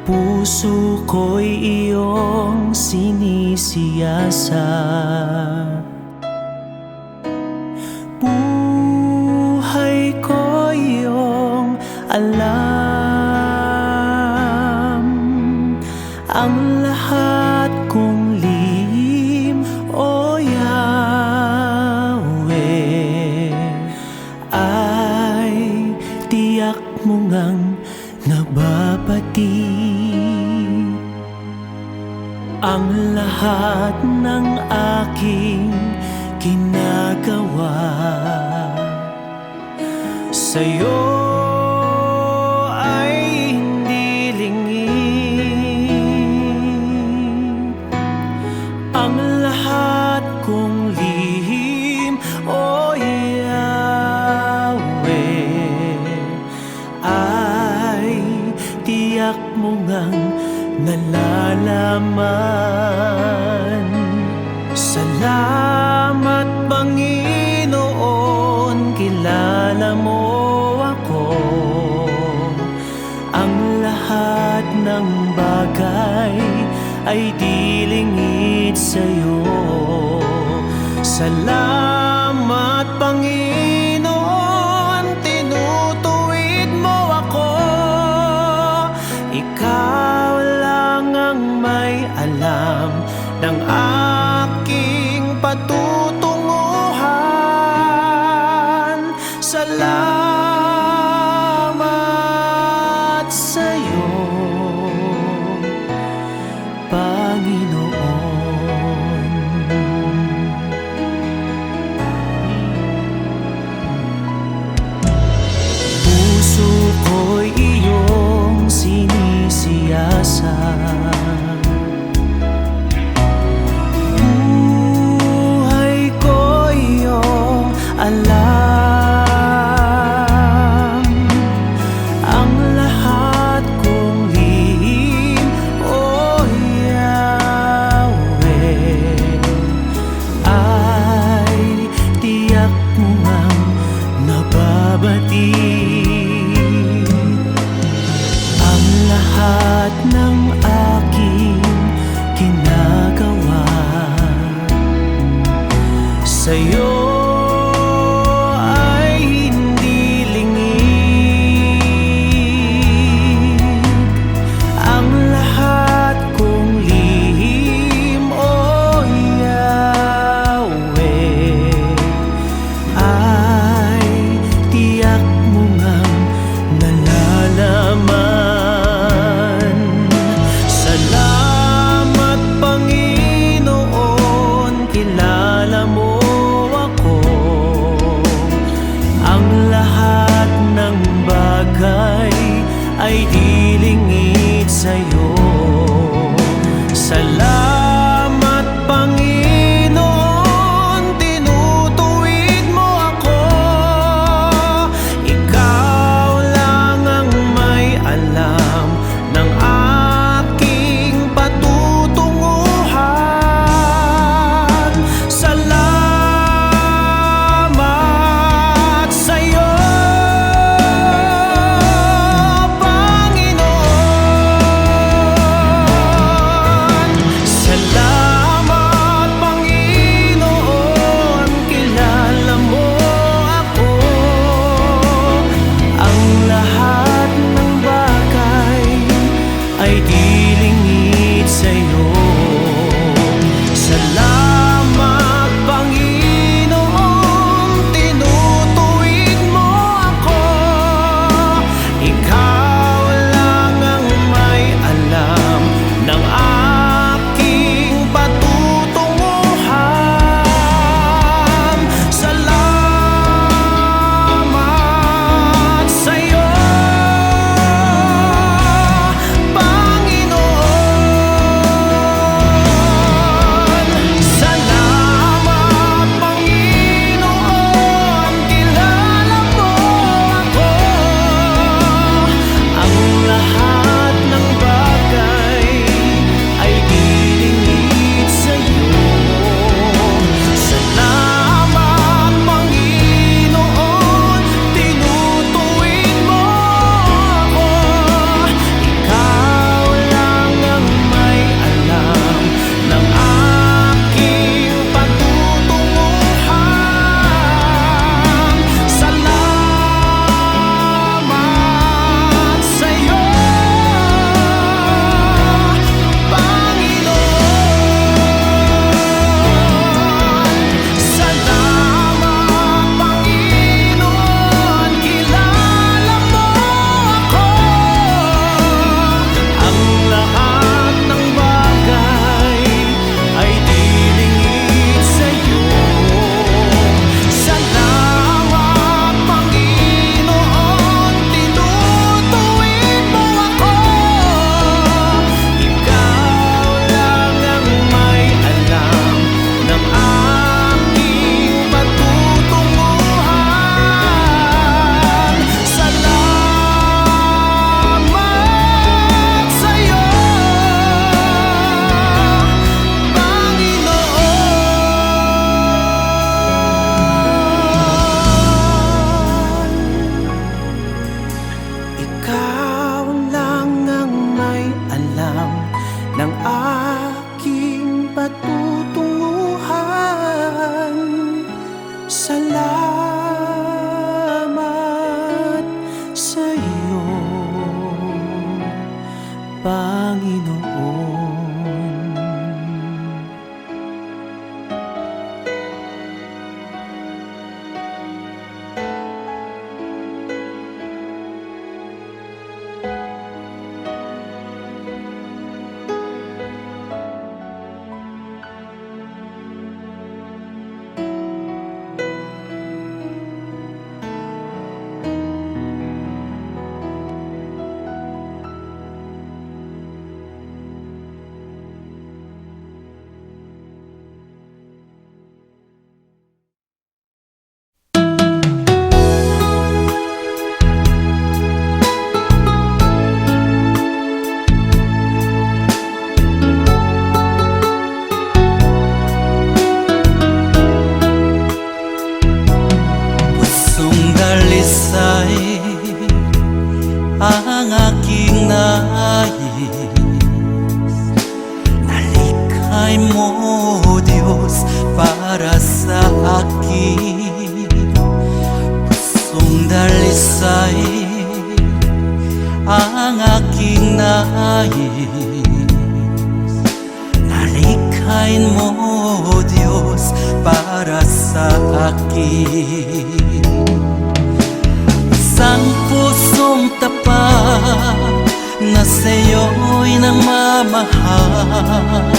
puso ko'y iyong sinisiyasat. Buhay ko iyong alam, ang lahat kong lihim, O Yahweh, ay tiyak mo ngang nababati. Ang lahat ng aking ginagawa sa'yo ay hindi lingid. Ang lahat kong lihim, O Yahweh, ay tiyak mo ngang nalalaman. Salamat, Panginoon, kilala mo ako. Ang lahat ng bagay ay di lingid sa'yo. Salamat, Panginoon, tinutuwid mo ako. Ikaw lang ang may alam ng aking patutunguhan. Salamat sa'yo, Panginoon. Puso ko'y iyong sinisiyasat. Alam, ang lahat kong lihim, O Yahweh, ay tiyak mo ngang nababati. Ang lahat ng aking ginagawa sa'yo mo nga dalisay ang aking nais. Nalikhay mo, Diyos, para sa akin. Pusong dalisay ang aking nais. Nalikhain mo, Diyos, para sa akin. Isang pusong tapat na sa'yo'y nagmamahal.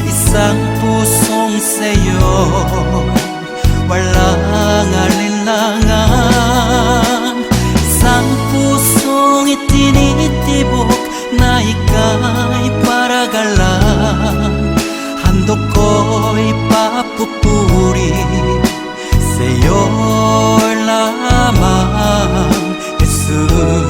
Isang pusong sa'yo walang alinlangan. Isang pusong itinitibok na ika'y paragalan. Handog ko'y papupuri sa'yo lamang, Jesus.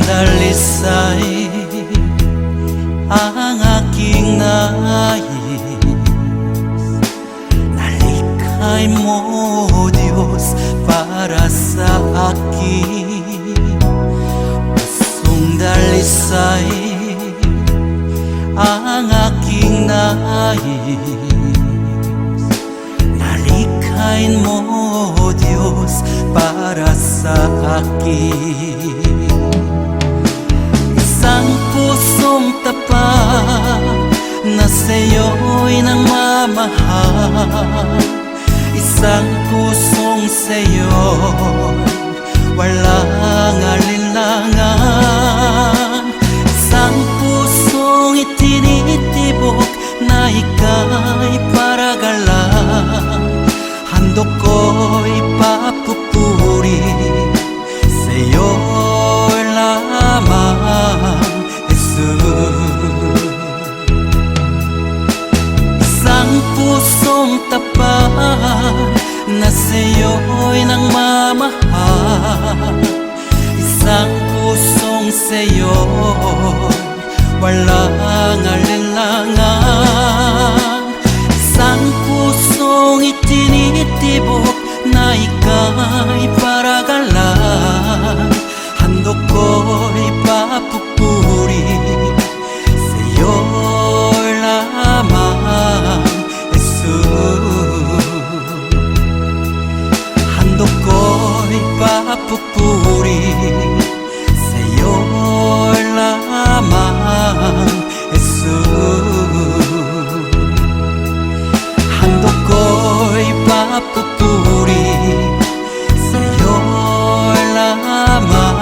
Dalisay ang aking nais. Nalikhay mo, Diyos, para sa akin. Pusong dalisay ang aking nais. Nalikhain mo, Diyos, para sa akin. Isang pusong tapat na sa'yo'y nagmamahal. Isang pusong sa'yo walang alinlangan. Isang pusong itinitibok na ika'y paragalan. Handog ko'y papupuri sa'yo lamang, Jesus. Isang pusong tapat na sa'yo'y nagmamahal. Isang pusong sa'yo walang alinlangan. Isang pusong itinitibok na ika'y paragalan. Handog ko'y papupuri sa'yo lamang, Jesus. Handog ko'y papupuri sa'yo lamang, Jesus. Handog ko'y papupuri sa'yo lamang,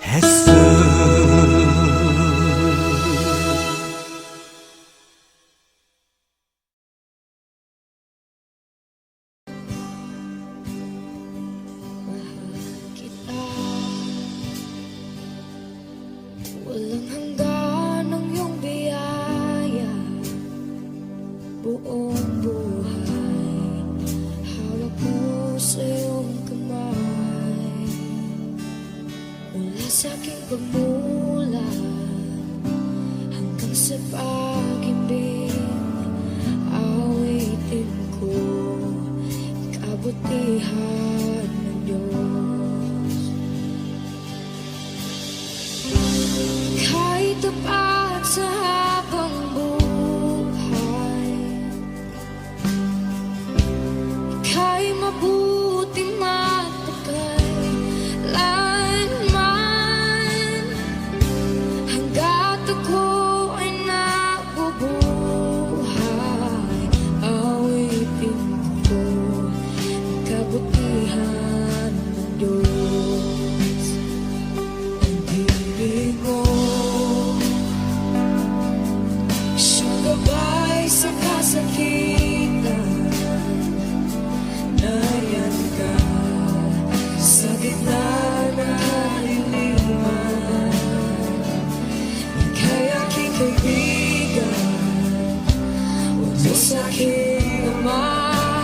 Jesus. Walang hanggan ang iyong biyaya, buong buhay hawak mo sa iyong kamay. Mula sa aking pagmulat hanggang sa pag-ibig, awitin ko kabutihan ng Diyos. Kahit tapat sa habang buhay, ika'y mabuti matagay hangga't ako ay nabubuhay. Awitin ko ang kabutihan ng Diyos. Ang ibig mo siyang gabay sa kasakitan. Nariyan ka sa gitna ng kaliliman. Ika'y aking kaibigan, o Diyos aking Ama.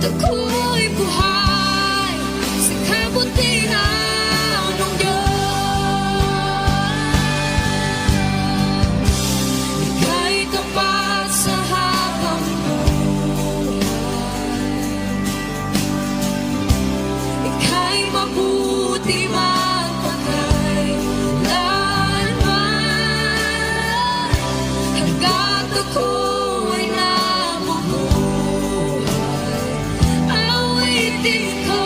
ako'y buhay sa kabutihan ng Diyos. Ika'y tapat sa habang buhay, ika'y mabuti magpakailanman, hanggat ako'y nabubuhay. Awitin ko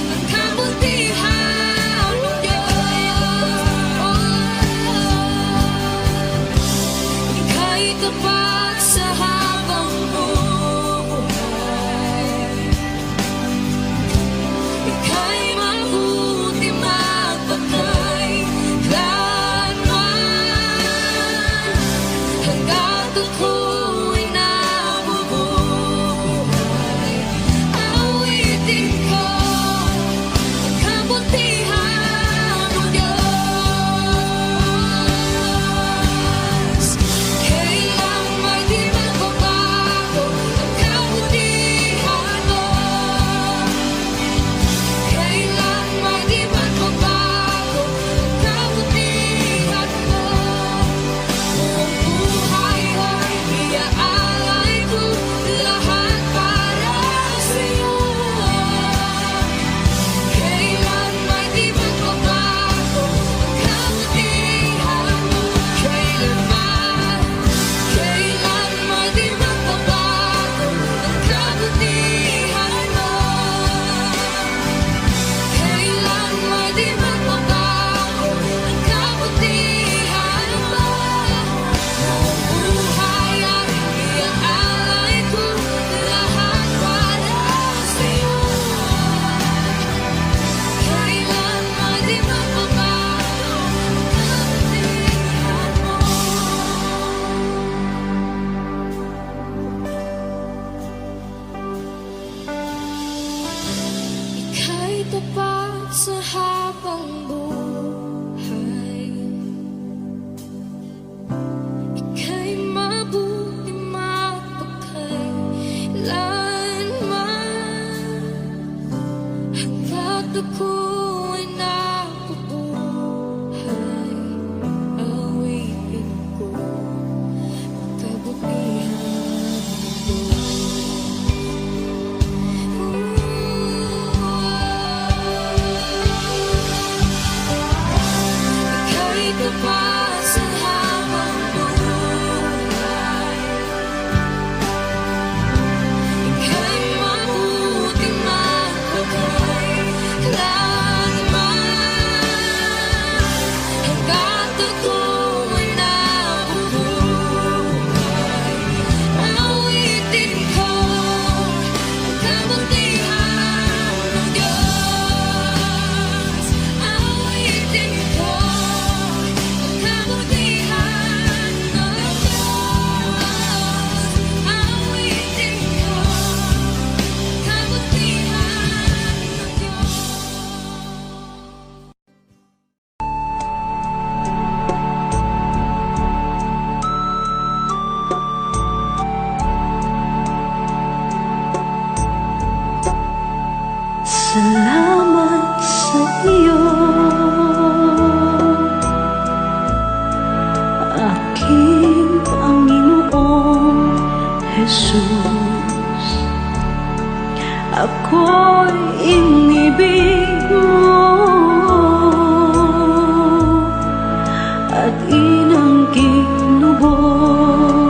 ang kabutihan ng Diyos. Ika'y tapat sa habang buhay, ika'y mabuti magpakailanman, hanggat ako'y nabubuhay. Awitin ko ang kabutihan ng Diyos. Kailanman di magbabago ang kabutihan mo. Kailanman di magbabago ang kabutihan mo. Buong buhay ay iaalay ko lahat para sa'yo. Kailanman di magbabago ang kabutihan mo. Kailanman di magbabago ang kabutihan mo. Kailanman di magbabago ang kabutihan mo. Buong buhay ay iaalay ko lahat para sa'yo. Kailanman di magbabago ang kabutihan mo. Ika'y tapat sa habang buhay, ika'y mabuti magpakailanman, hanggat ako'y nabubuhay. Awitin ko ang kabutihan mo. Ika'y tapat sa habang buhay, ika'y mabuti magpakailanman, hanggat ako'y nabubuhay. Awitin ko ang kabutihan ng Diyos. Awitin ko ang kabutihan ng Diyos. Awitin ko ang kabutihan ng Diyos. Salamat sa iyo, aking Panginoong Jesus. Ako'y inibig mo at inanggig lubos.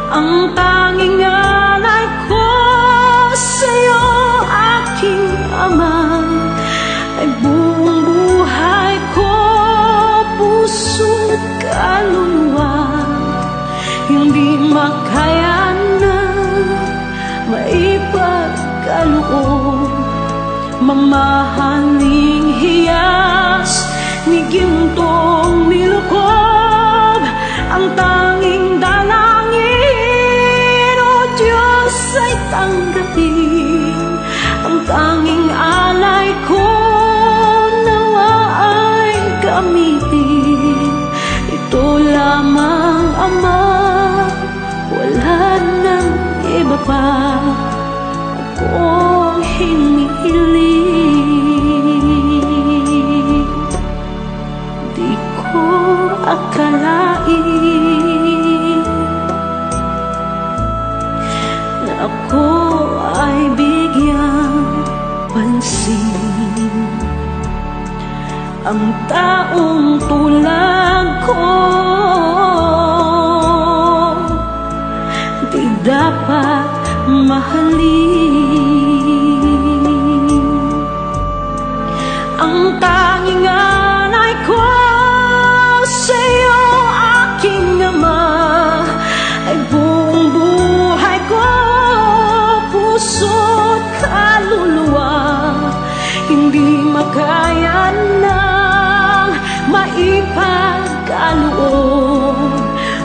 Ang tanging alay ko sa'yo, aking Ama, ay buong buhay ko, puso't kaluluwa. Hindi makaya na maipagkaloob, mamahaling hiyas ni gintong nilukob. Ang tanging dalangin, O Diyos, ay tanggapin. Ang tanging alay ko nawa ay gamitin. Ito lamang, Ama, wala pa akong hinihiling. Di ko akalain na ako ay bigyang pansin. Ang taong tulad ko di dapat mahalin. Ang tanging alay ko sa'yo, aking ama, ay buong buhay ko, puso't kaluluwa. Hindi makaya ng maipagkaloob,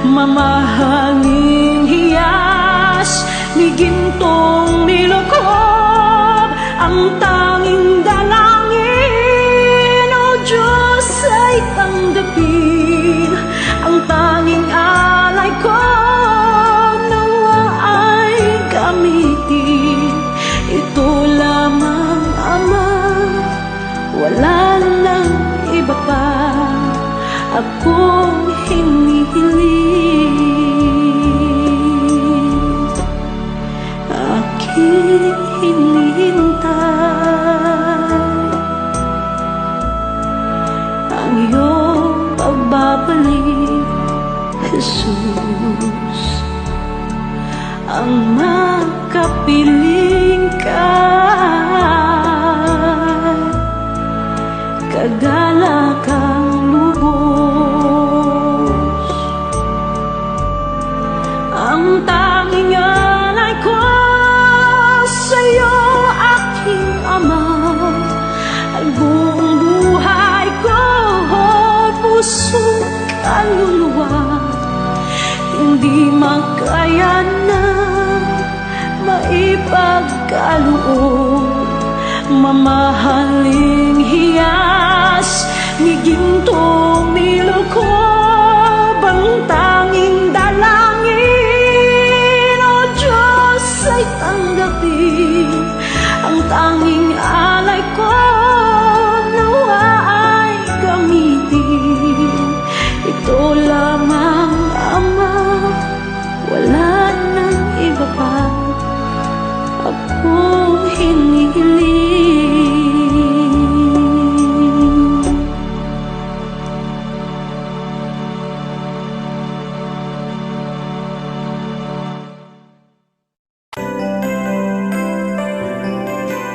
mamahaling hiyas ni gintong nilukob. Ang tanging dalangin, O Diyos, ay tanggapin. Ang tanging alay ko nawa ay gamitin. Ito lamang, Ama, wala nang iba pa akong hinihiling. Aking hinihintay ang iyong pagbabalik, Jesus. Ang makapiling ka, kagalakang lubos. Ang tanging alay ko sa'yo, aking Ama, ay buong buhay ko, puso, kaluluwa. Hindi makaya na maipagkaloob, mamahaling hiyas ni gintong nilukob. Ang tanging dalangin, O Diyos, ay tanggapin. Ang tanging alay ko nawa ay gamitin. Ito lamang, Ama, wala nang iba pa akong hinihiling.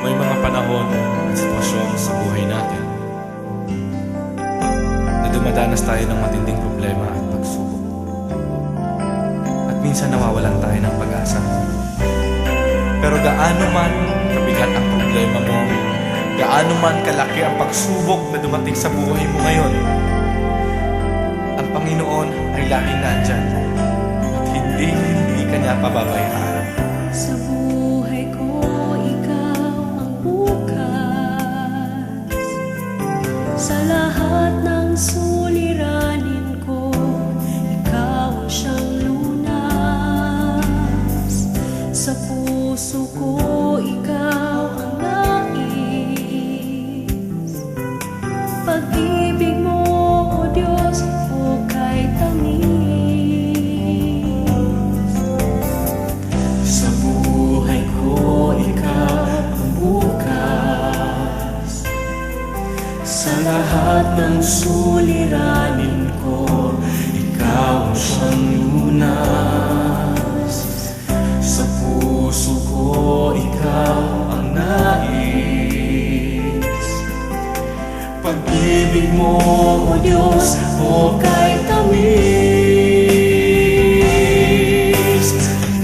May mga panahon at sitwasyon sa buhay natin na dumadanas tayo ng matinding problema at pagsubok. At minsan nawawalan tayo ng pag-asa. Pero gaano man kabigat ang problema mo, gaano man kalaki ang pagsubok na dumating sa buhay mo ngayon, ang Panginoon ay laging nandyan at hindi ka niya pababayaan. Sa buhay ko, ikaw ang bukas. Sa lahat ng suliranin ko, ikaw ang siyang lunas. Sa puso ko, ikaw ang nais. Pag-ibig mo, O Diyos, hukay tamis. Sa buhay ko, ikaw ang bukas. Sa lahat ng suliranin ko, ikaw ang siyang lunas. Sa puso ko, ikaw ang nais. Pag-ibig mo, O Diyos, hukay tamis.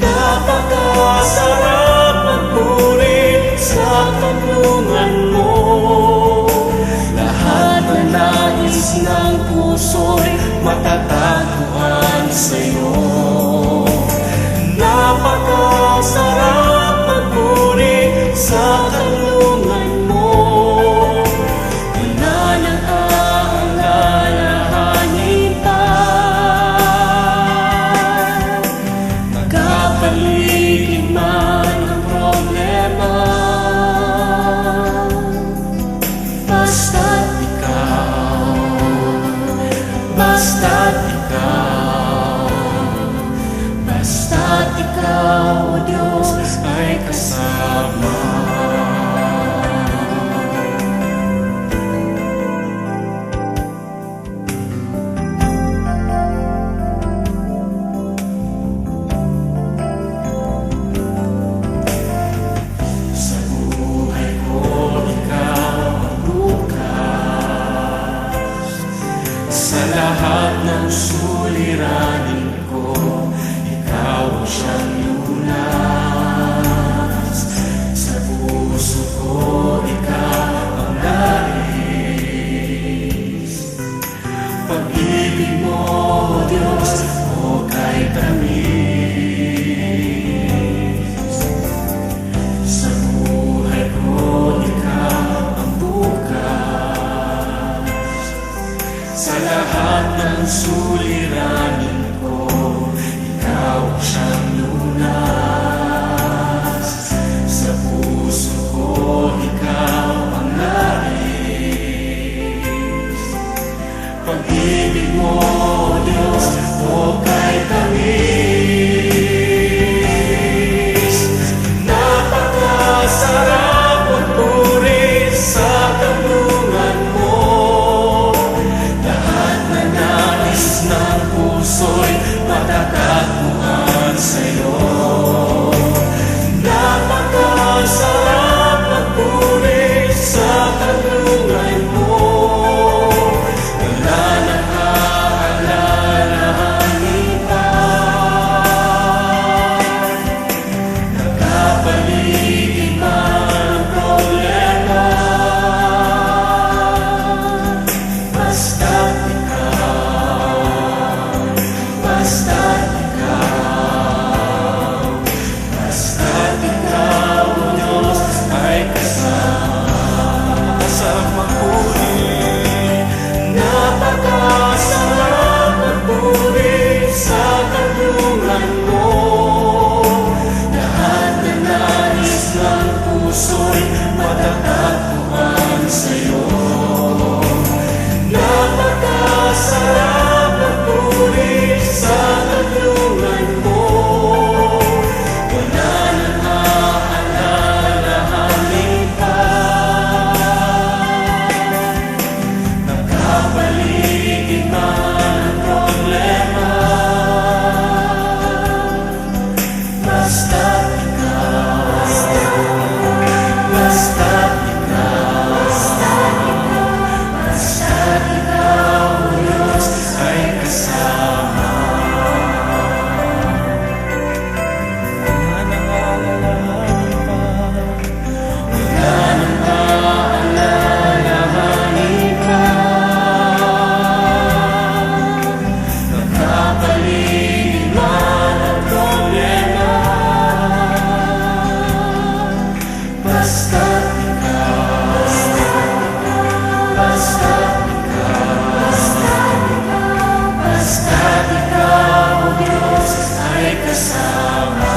Napakasarap magpuri sa tulungan mo. Lahat na nais ng puso'y matatagpuan sa'yo. Napakasarap magpuri sa tulungan mo. Wala nang aalalahanin pa Ikaw, O Diyos, ay kasama. Sa buhay ko, Ikaw ang bukas. Sa lahat ng suliranin ko, Ikaw ang siyang lunas. Sa puso ko, Ikaw ang nais. Pag-ibig mo, O Diyos, o kay tamis. Sa buhay ko, Ikaw ang bukas. Sa lahat ng suliranin ko, Ikaw ang siyang lunas. Sa puso ko, Ikaw ang nais. Pag-ibig mo, O Diyos, o kay tamis. Napakasarap magpuri sa kanlungan mo. Lahat na nais ng puso'y matatagpuan sa'yo. Napakasarap magpuri sa kanlungan mo. Wala nang aalalahanin pa. Nagkapaligid man ang problema. Basta't ikaw, basta't ikaw, basta't ikaw, O Diyos, ay kasama sa magpuri. Napakasarap magpuri sa kanlungan mo. Lahat na nais ng puso'y matatagpuan sa'yo. Napakasarap magpuri sa kanlungan mo. Wala nang aalalahanin pa. Nagkapaligid man ang problema. Basta't ikaw, basta't ikaw, basta't ikaw, O Diyos, ay kasama. Wala nang aalalahanin pa. Wala nang aalalahanin pa. Nagkapaligid man ang problema. Basta't ikaw, basta't basta't ikaw, O Diyos, ay kasama.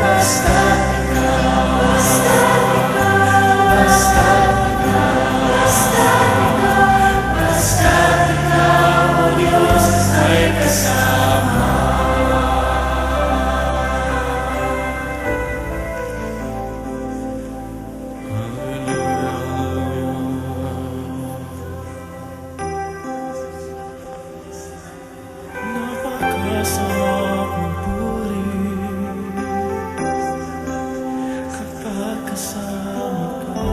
Basta't ikaw, basta't ikaw, O Diyos, ay kasama. Napakasarap magpuri kapag kasama ka.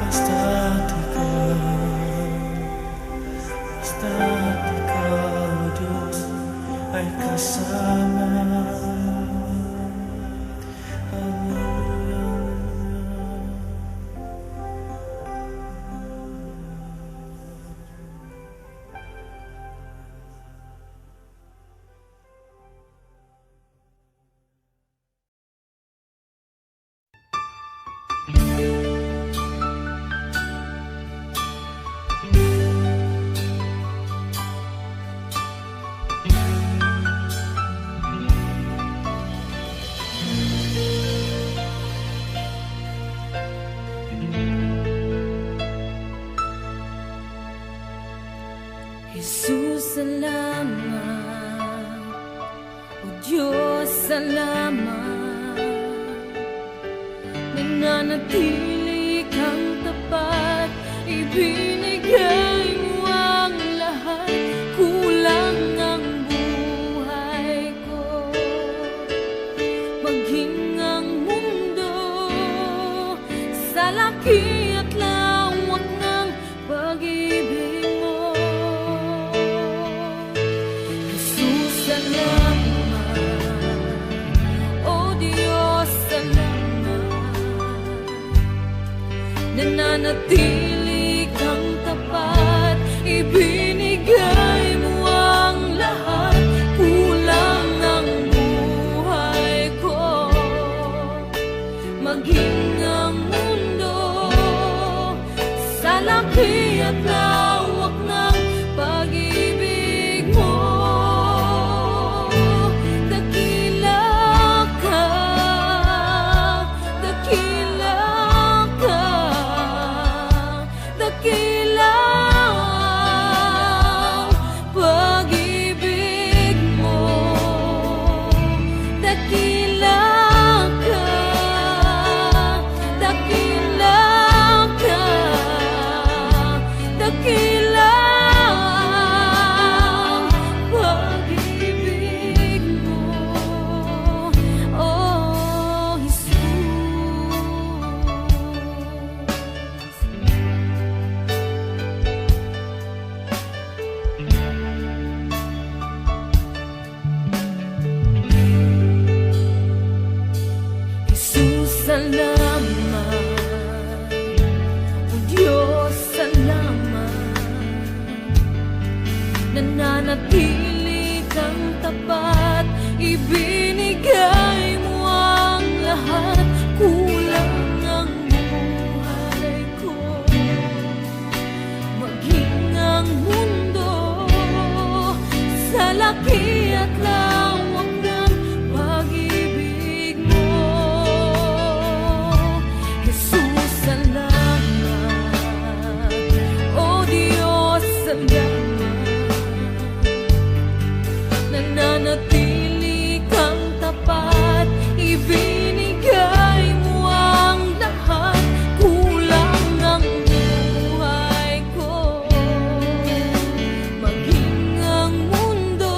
Basta't ikaw, O Diyos, ay kasama. Hallelujah. Jesus, salamat. O Diyos, salamat. Nananatili kang tapat, ibinigay mo ang lahat. Kulang ang buhay ko, maging ang mundo sa laki at lawak ng pag-ibig mo. Jesus, salamat. O Diyos, salamat. Nananatili kang tapat, ibinigay mo ang lahat. Kulang ang buhay ko, maging ang mundo sa laki at lawak ng pag-ibig mo. Dakila ka, dakila ka, dakila ang pag-ibig mo. Dakila ka, dakila ka, dakila ang pag-ibig mo. Oh, Jesus. Jesus, salamat. O Diyos, salamat. Nananatili kang tapat, ibinigay mo ang lahat. Kulang ang buhay ko, maging ang mundo sa laki at lawak ng pag-ibig mo. Jesus, salamat. O Diyos, salamat. Nananatili kang tapat, ibinigay mo ang lahat. Kulang ang buhay ko, maging ang mundo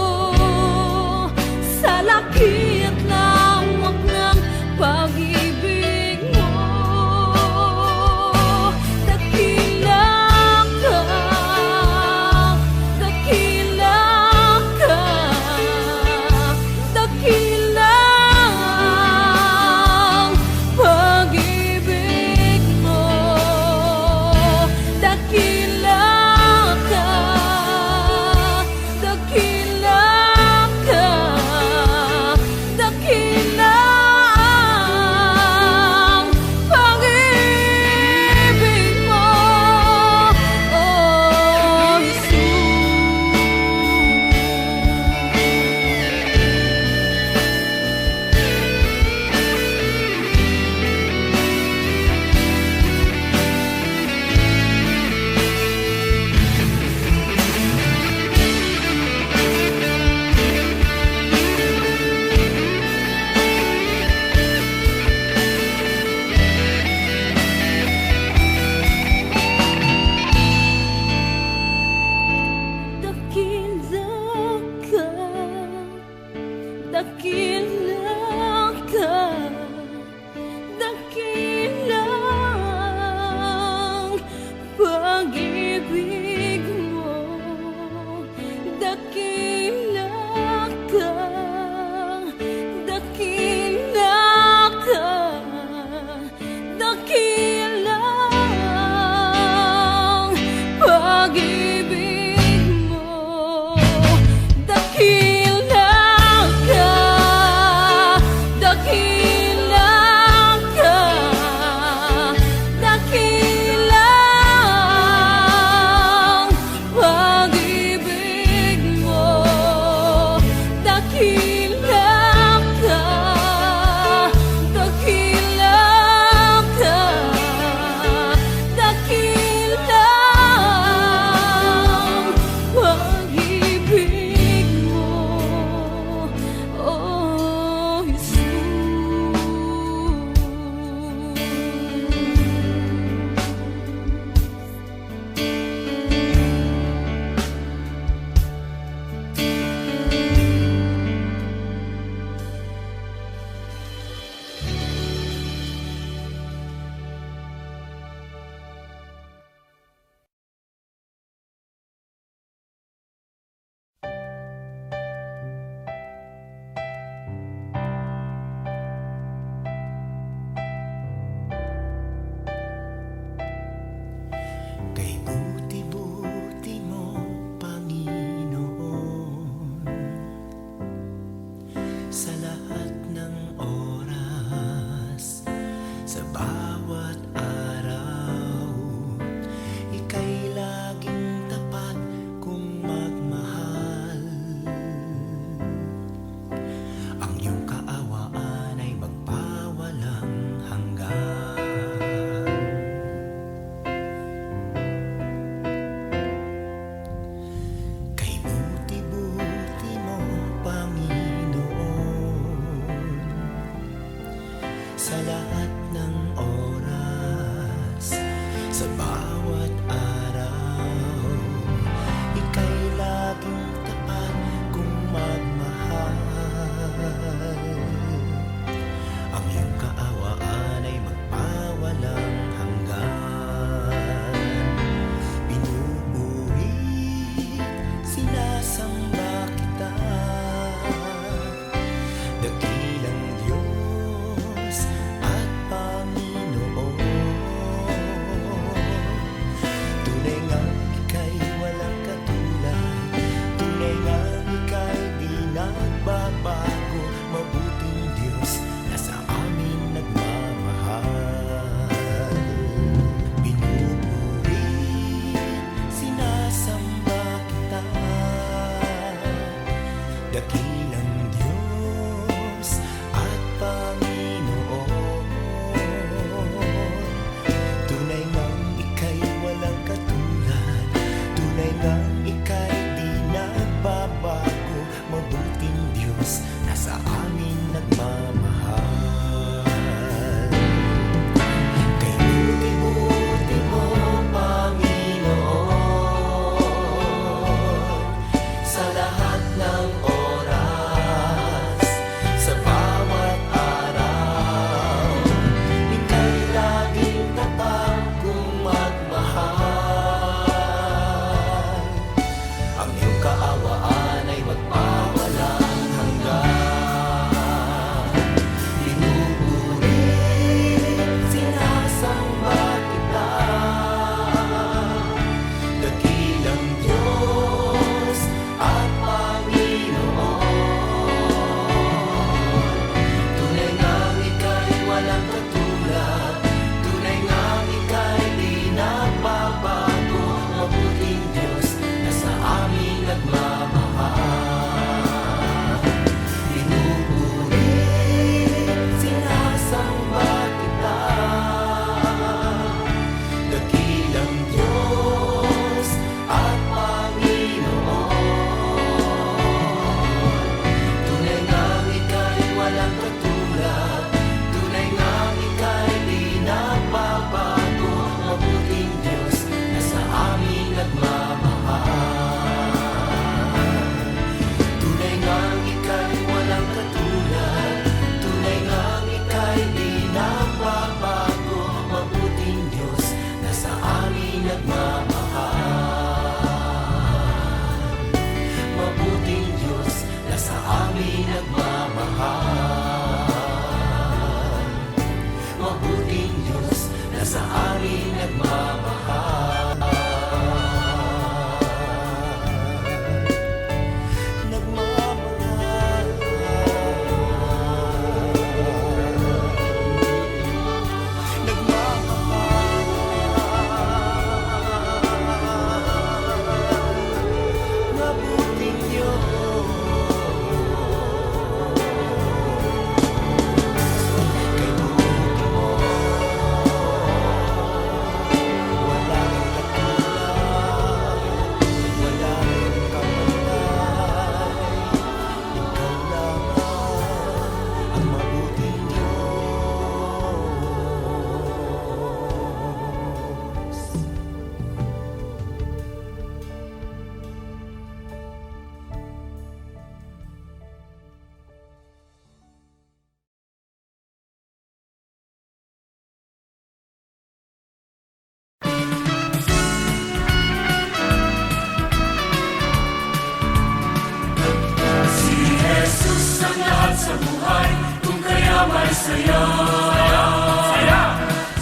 saya.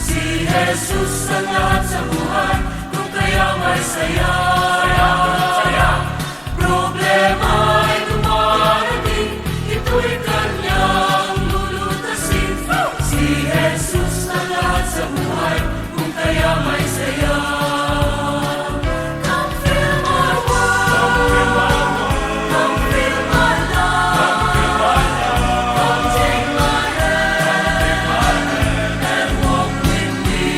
Si Jesus ang lahat sa buhay, kung kaya may saya. Problema ay dumarating, ito'y kanyang lulutasin. Si Jesus ang lahat sa buhay, kung kaya may saya. Come fill my world, come fill my life, come take my hand and walk with me.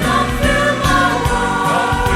Come fill my world,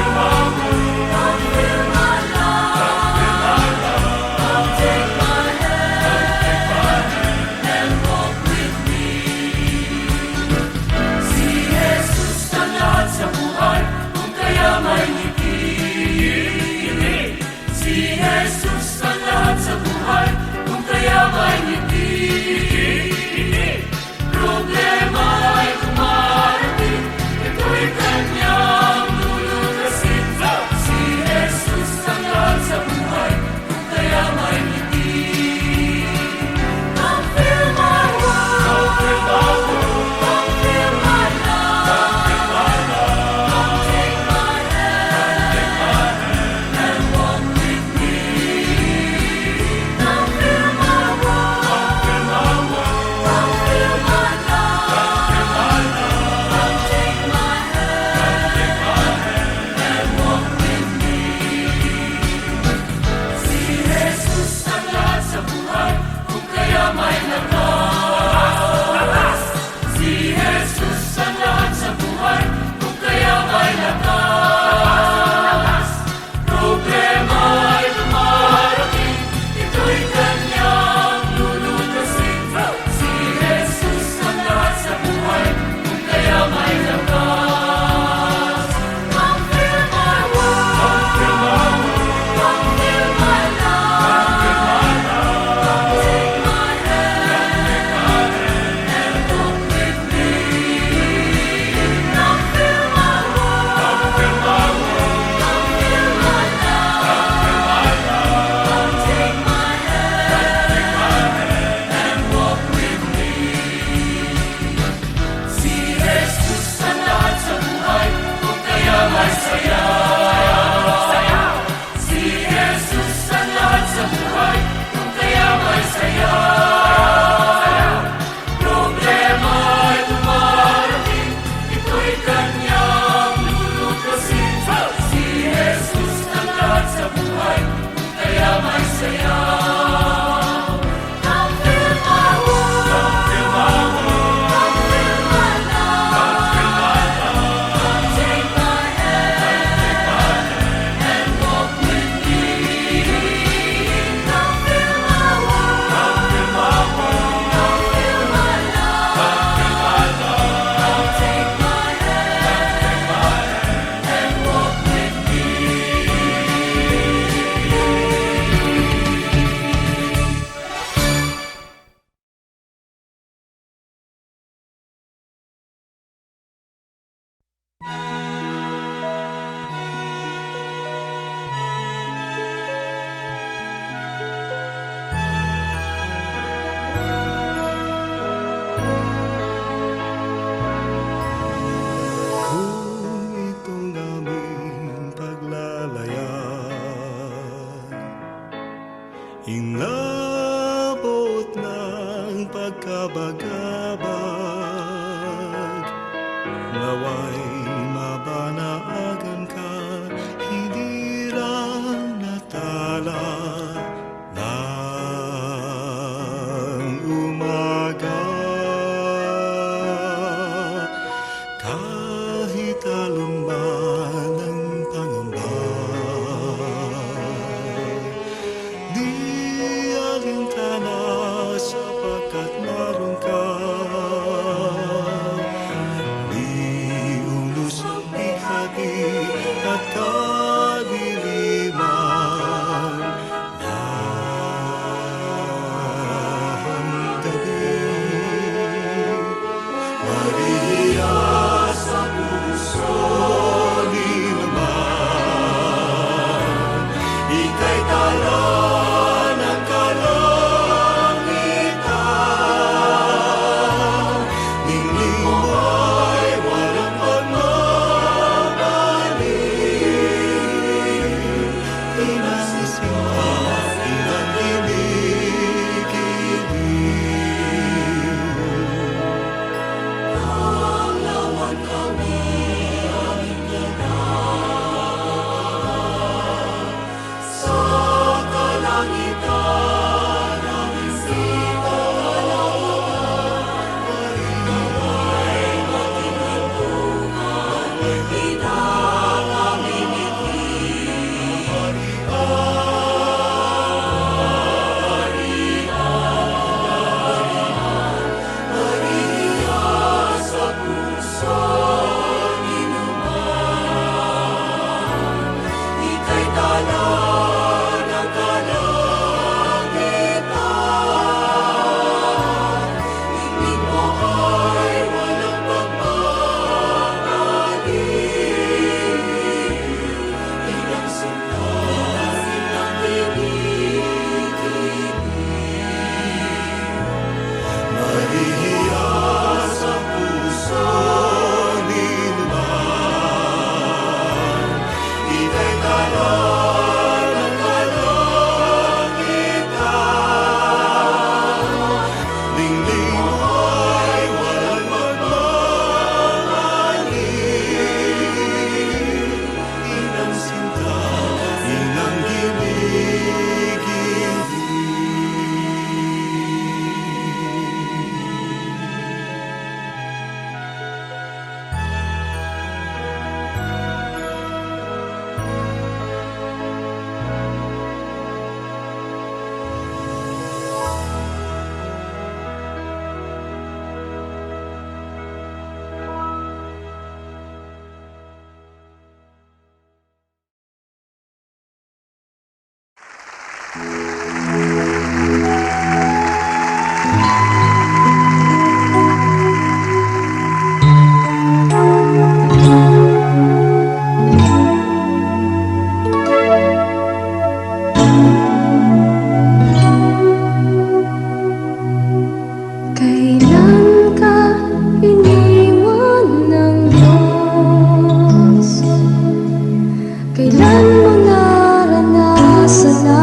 Kailan mo naranasan na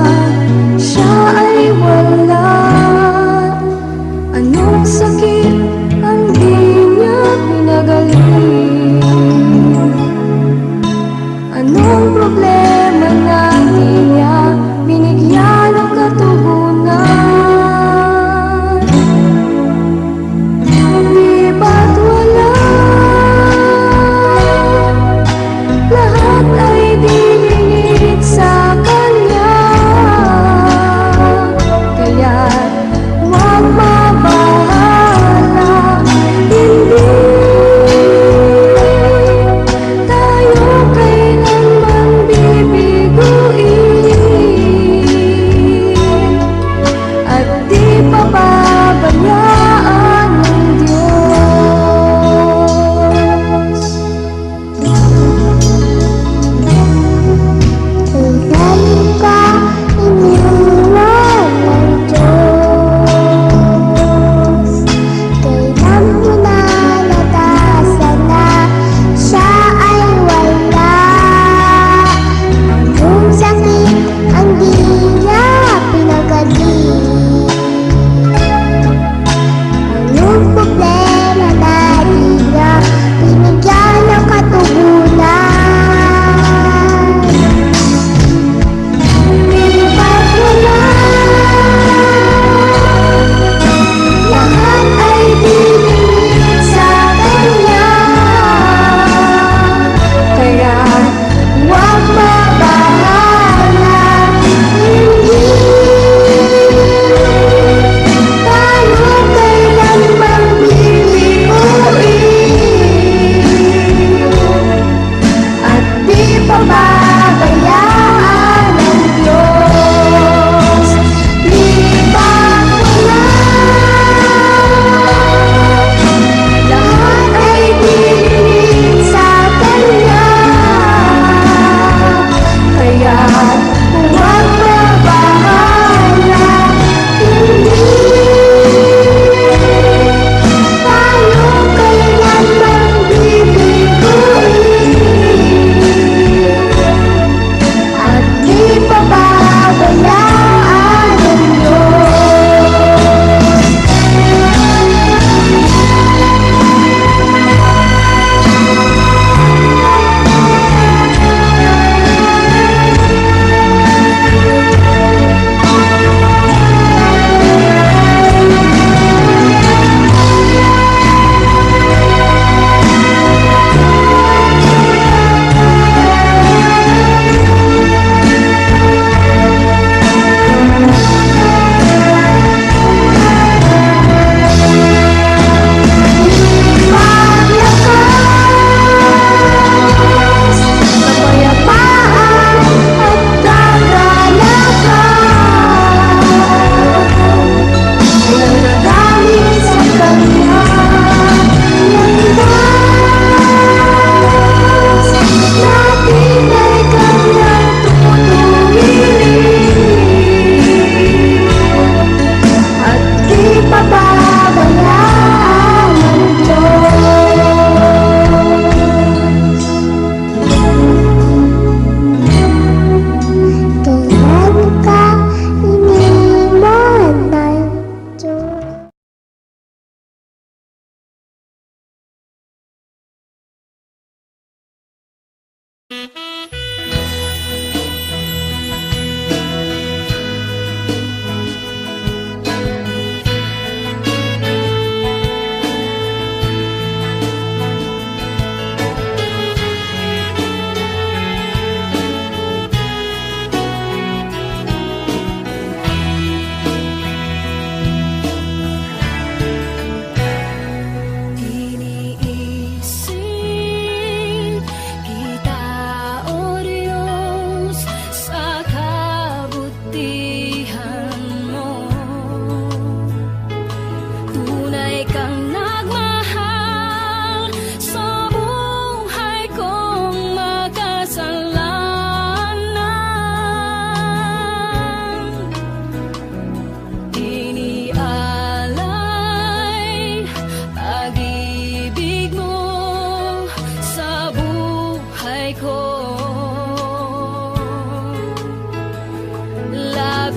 siya ay wala? Anong sakit ang di niya pinagaling? Anong problema na di niya binigyan ng katugunan? Di ba't wala? Lahat ay diningit sa kanya. Kaya't huwag mabahala. Hindi tayo kailanman bibiguin.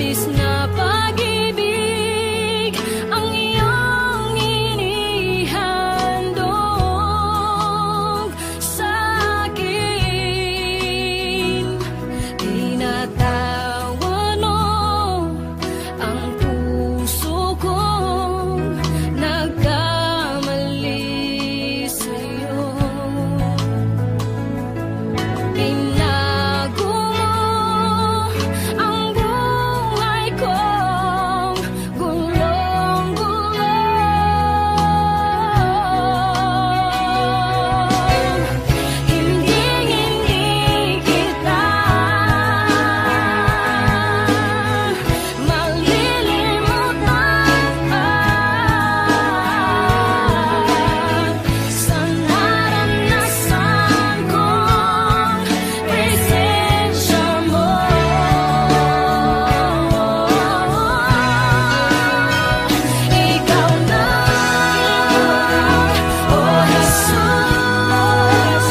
labis na pag-ibig ang iyong inihandog sa akin. Tinatawan mo ang puso kong nagkamali sa'yo. Binago mo ang buhay kong gulong-gulong. Hindi kita malilimutan pa sa naranasan kong presensya mo. Ikaw na, oh Jesus,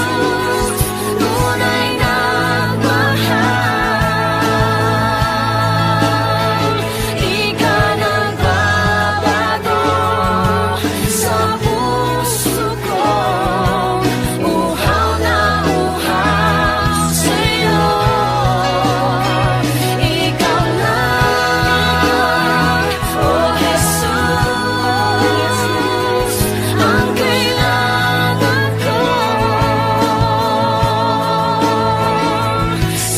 tunay na mahal. Ika nagbabago sa puso ko, uhaw na uhaw sa'yo. Ikaw na, oh Jesus, ang kailangan ko.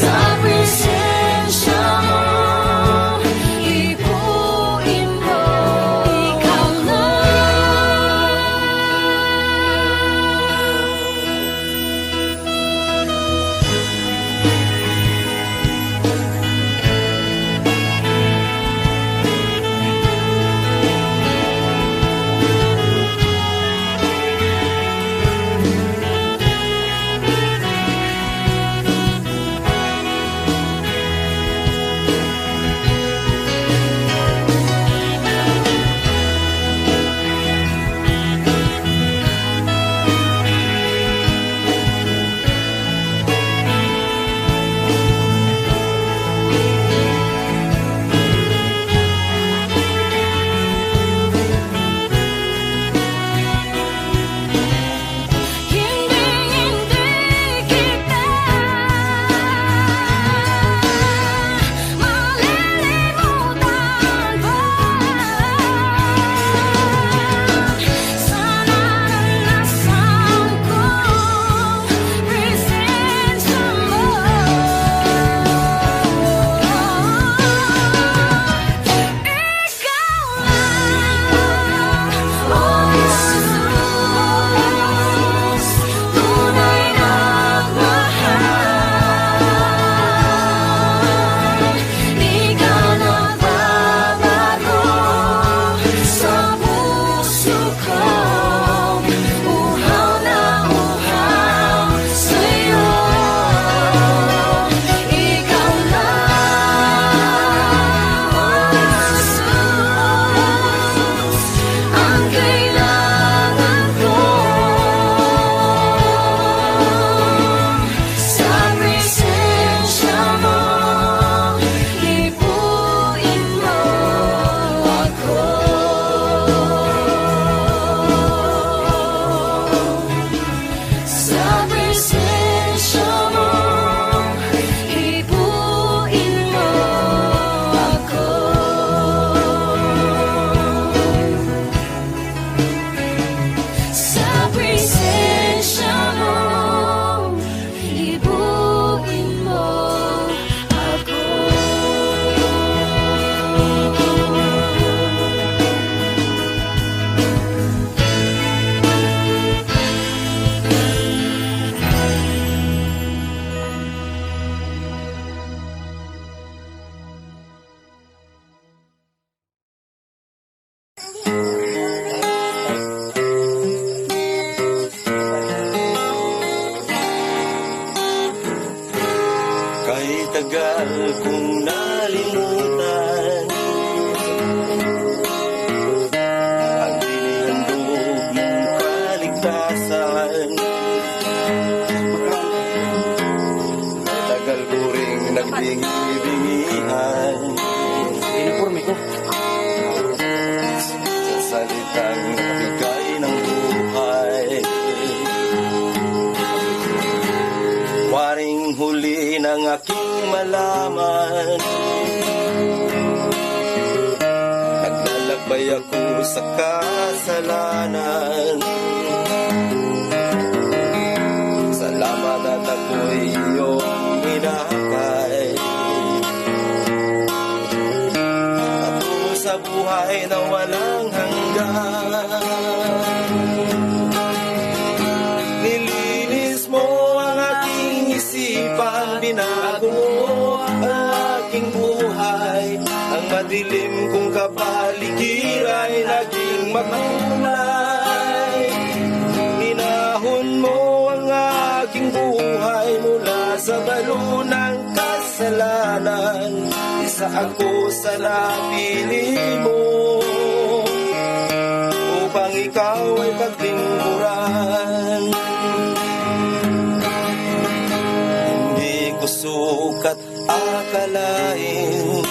Sa presensya mo, ipuin mo. Ikaw na. Hindi kita malilimutan pa sa naranasan kong presensya mo. Ikaw lang, oh Jesus, tunay na mahal. Di ka nagbabago sa puso ko, uhaw na uhaw sa'yo. Ikaw lang, oh Jesus, ang kailangan ko. Sa presensya mo, ipuin mo ako. Sa presensya mo, ipuin mo ako. Sa presensya mo, ipuin mo ako. Kahit tagal kong nalimutan ang inihandog mong kaligtasan. Kahit tagal ko ring nagdingi-dingihan kang bigay ng buhay. Waring huli ng aking malaman, naglalakbay ako sa kasalanan. Salamat at ako'y iyong hinahakay, patungo sa buhay na walang hanggan. Nilinis mo ang aking isipan, binago mo ang aking buhay. Ang madilim kong kapaligiran ay naging makulay. Inahon mo ang aking buhay mula sa balo ng kasalanan. Isa ako sa napili mo upang ikaw ay paglingkuran. Hindi ko sukat akalain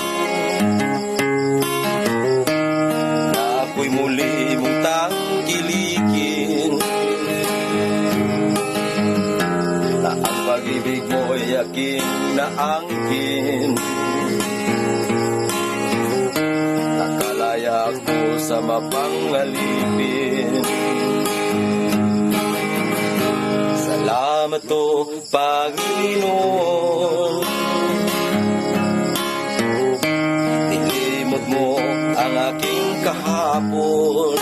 na ako'y muli mong tangkilikin, na ang pag-ibig mo'y aking naangkin. Nakalaya ako sa mapangalipin. Salamat o Panginoon, nilimot mo ang aking kahapon.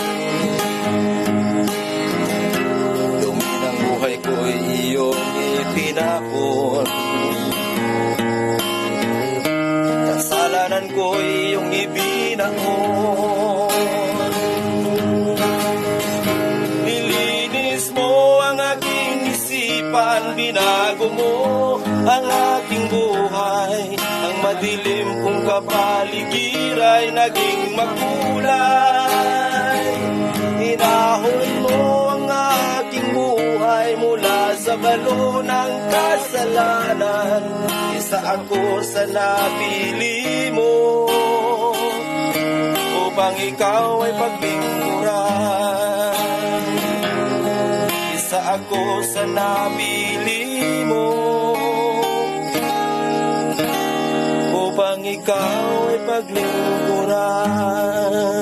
Dumi ng buhay ko'y iyong ipinahon. Kasalanan ko'y iyong ibinahon. Nilinis mo ang aking isipan, binago mo ang aking buhay. Ang madilim kong kapaligiran ay naging makulay. Inahon mo ang aking buhay mula sa balo ng kasalanan. Isa ako sa napili mo upang ikaw ay paglingkuran. Isa ako sa napili mo upang ikaw ay paglingkuran.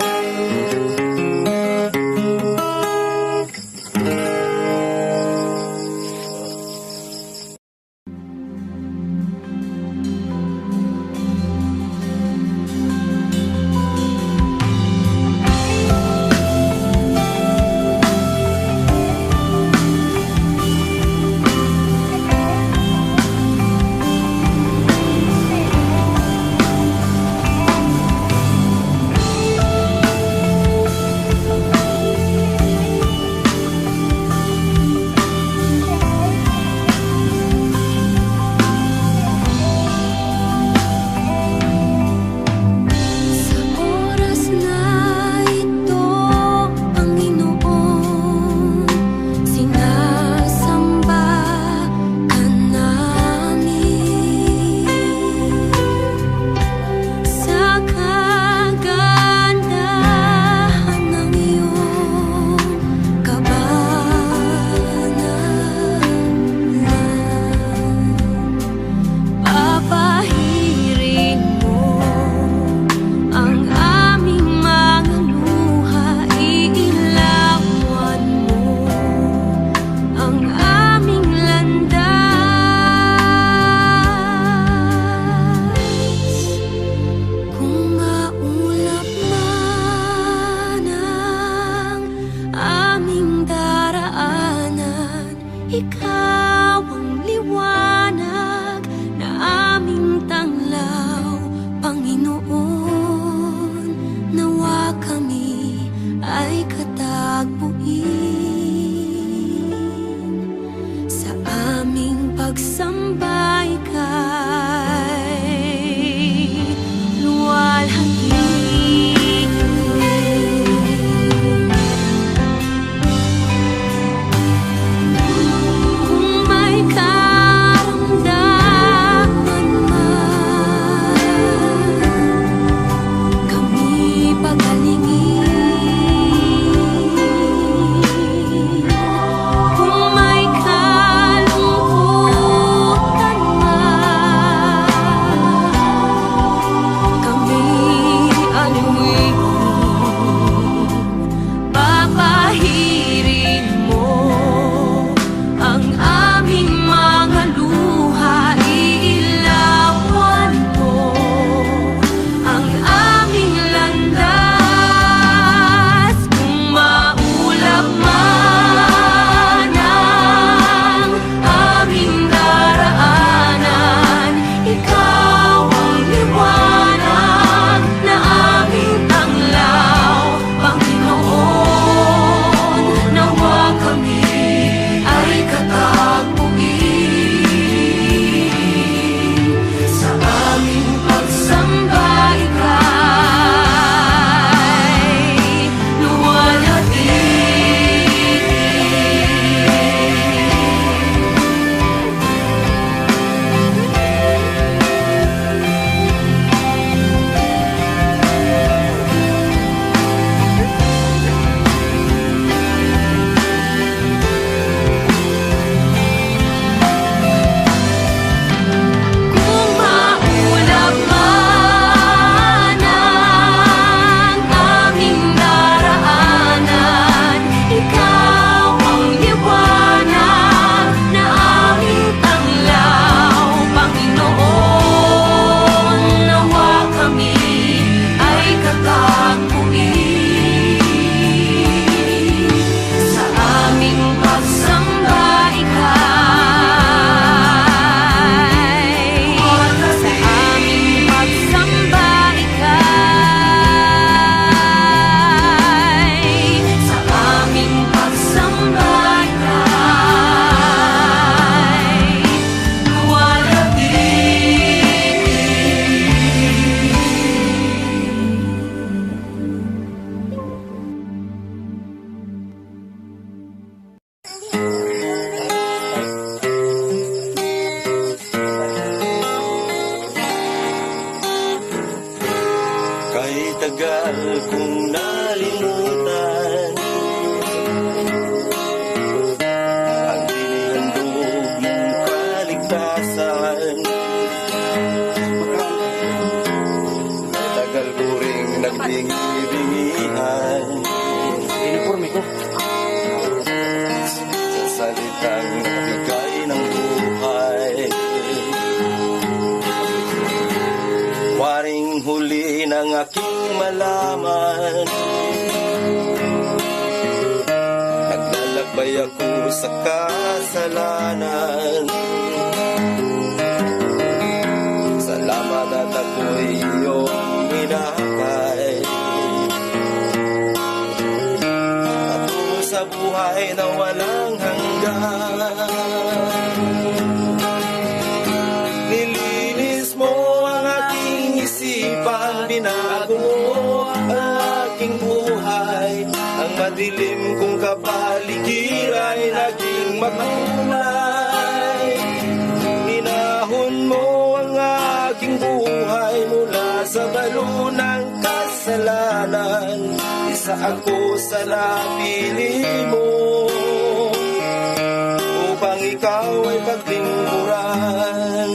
kong nalimutan ang dinihandog mong kaligtasan. Tagal ko ring nagbingi-bingihan sa salitang nagbigay ng buhay. Waring huli ng aking malaman, naglalakbay ako sa kasalanan. Salamat at ako'y iyong inakay, patungo sa buhay na walang hanggan. Nilinis mo ang aking isipan, binago mo ang aking buhay. Ang madilim kong kapaligiran ay naging makulay. Hinahon mo ang aking buhay mula sa balo ng kasalanan. Isa ako sa napili mo upang ikaw ay paglingkuran.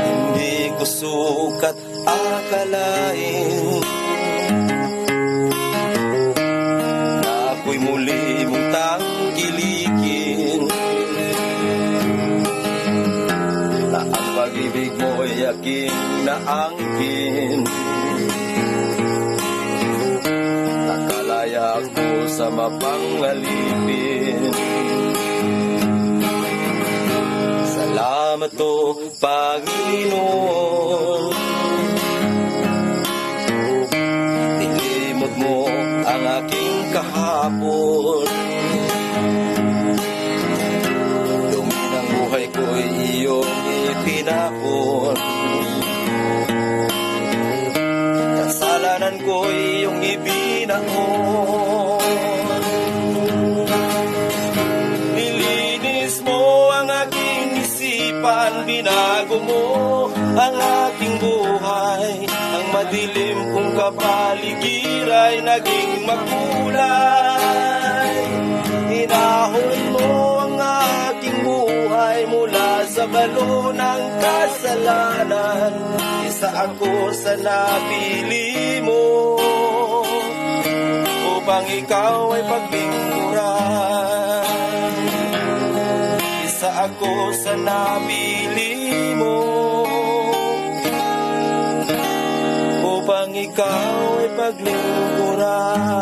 Hindi ko sukat akalain na ako'y muli mong tangkilikin, na ang pag-ibig mo'y aking naangkin. Nakalaya ako sa mapangalipin. Salamat o Panginoon, nilimot mo ang aking kahapon. Dumi ng buhay ko'y iyong ipinahon. Kasalanan ko'y iyong ibinahon. Nilinis mo ang aking isipan, binago mo ang aking buhay. Ang madilim kong kapaligiran ay naging makulay. Hinahon mo ang aking buhay mula sa balo ng kasalanan. Isa ako sa napili mo upang ikaw ay paglingkuran. Isa ako sa napili mo upang ikaw ay paglingkuran.